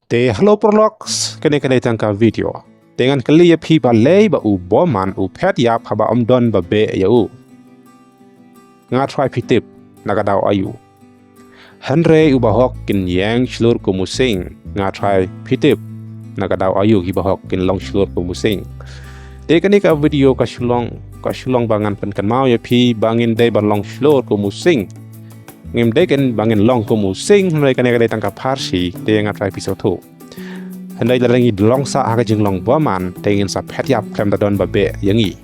Te hello prologs kene tangka video. Dengan kylli ya pi balei ba u bymman u phet ya haba don ba be ya u. Nga try pitip nagadau ayu. Hynrei u bahok kin yang shlur ku musing. Nga try pitip nagadau ayu ki bahok kin long shlur ku musing. Te kene ka video ka shulong bangan pen kan mau ya pi bangin dei ban long shlur ku musing. Ngim deken bangin long ko musing Hynrei kane tangka parsi te nga try piso tu. Hynrei larangi long sa aga jing long bymman te ngin sa phet yap klem da don ba be yangi.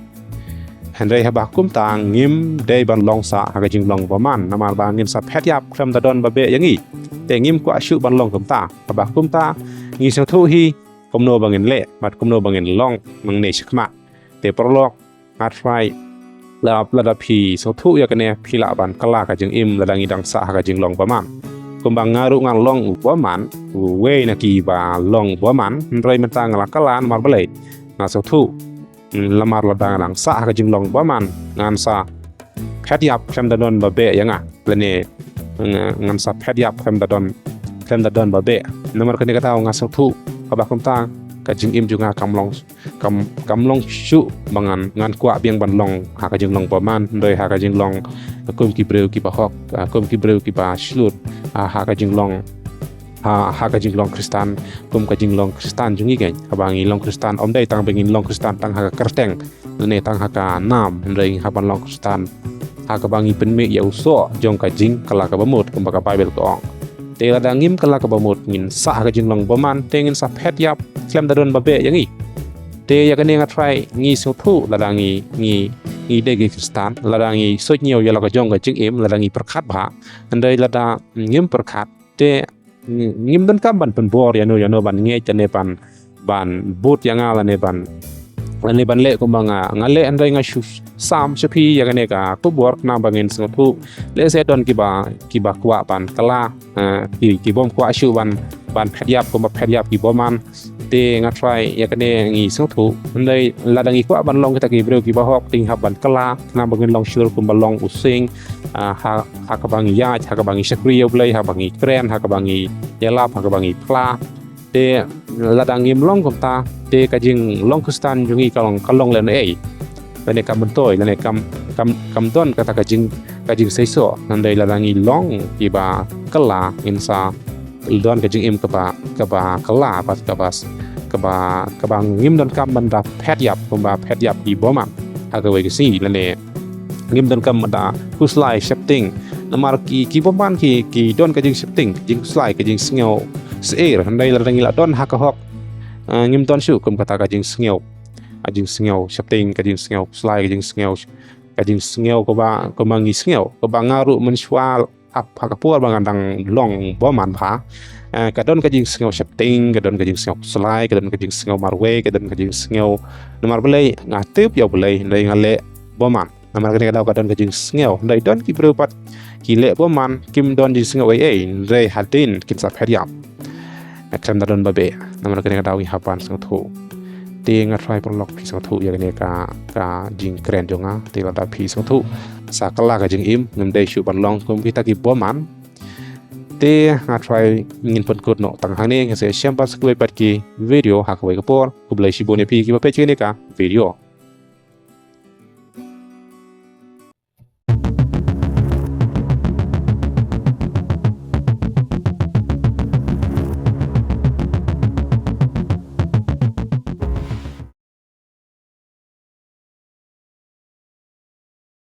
Hynrei haba kumta ngim dei ban long sa aga jing long bymman namar bangin sa phet yap klem da don ba be yangi. Te ngim ko asyu ban long kumta haba kumta ngi so thu hi kumno bangin le mat kumno bangin long mang ne shikma. Te prolog ngat try lada pi so thu ya kene phila ban kala ka jing im ladangi dang sa ka jing long bymman kumbang ngaru ngang long bymman we na ki ba long bymman Hynrei mentang la kala namar Balei na so thu lamar ladang dang sa ka jing long bymman ngan sa phet yap klem da don ba be yanga lene ngan sa phet yap klem da don ba be namar kene ka taw nga so thu ka ba kumta ka jing im juga kam long shu bangan ngan kwa biang ban long ha ka jing long bymman Hynrei ha ka jing long kum ki breu ki ba hok kum ki breu ki ba shlur ha ka jing long ha ka jing long kristan kum ka jing long kristan jungi gen ka bangi long kristan om dei tang bengin long kristan tang ha ka kerteng ne tang ha ka nam Hynrei ha ban long kristan ha ka bangi penme ya uso jong ka jing kala ka bamut kum ka Baibl ko te la dangim kala ka bamut ngin sa ka jing long bymman te ngin sa phet yap klem da don ba be yangi te ya kane nga try ngi so thu la dangi ngi de gi kristan la dangi so nyo ya la ka jong ka jing im la dangi perkhat ba Hynrei la da ngim perkhat te ngim don kam ban pen bor ya no ban nge chane ban but ya nga la ne ban le ko manga ngale Hynrei nga shu sam chapi ya kane ka ko bor na bangin so thu le se don ki ba kwa ban kala ki bom kwa shu ban phet yap ko ba phet yap ki bymman te nga try ya kane ngi so thu Hynrei la dangi kwa ban long kita ki breu ki ba hok ting hab ban kala na bangin long shlur ko ba long using ha ka bangi ya ha ka bangi shakri U Blei ha bangi kren ha ka bangi yalap ha ka bangi pla te la dangi long kumta te ka jing long kristan jungi kalong len ei lene kam bentoy lene kam don kata ka jing seiso Hynrei la dangi long ki ba kala insa don ka jing im ka ba kala pas ka ba ngim don kam banda phet yap ko ba phet yap ki bymman ha ka we ki si lene ngim don kam da ku slide shifting namar ki bymman ki don ka jing shifting jing slide ka jing sngew seir Hynrei la dangi la don ha ka hok ngim don shu kum kata ka jing sngew shifting ka jing sngew slide ka jing sngew ko ba ngi sngew ko ba ngaru menshwal ap ha ka puar bangan dang long bymman pha ka don ka jing sngew shifting ka don ka jing sngew slide ka don ka jing sngew marwe ka don ka jing sngew namar Balei ngatip ya Balei Hynrei ngale bymman namar ka daw ka don ka jing sngew Hynrei don ki berupat ki le bymman kim don jing sngew ei Hynrei hadin kin sa phet yap klem da don ba be namar ka daw i hapan so thu te nga try prolog pi so thu ya kane ka jing kren jonga te la da pi so thu sa kala ka jing im ngam dei shu ban long kum kita ki bymman te nga try ngin pon kut no tang hane nge se syam pas ku pat ki video ha ka we ka por ku Blei shi bone pi ki ba pe chi ne ka video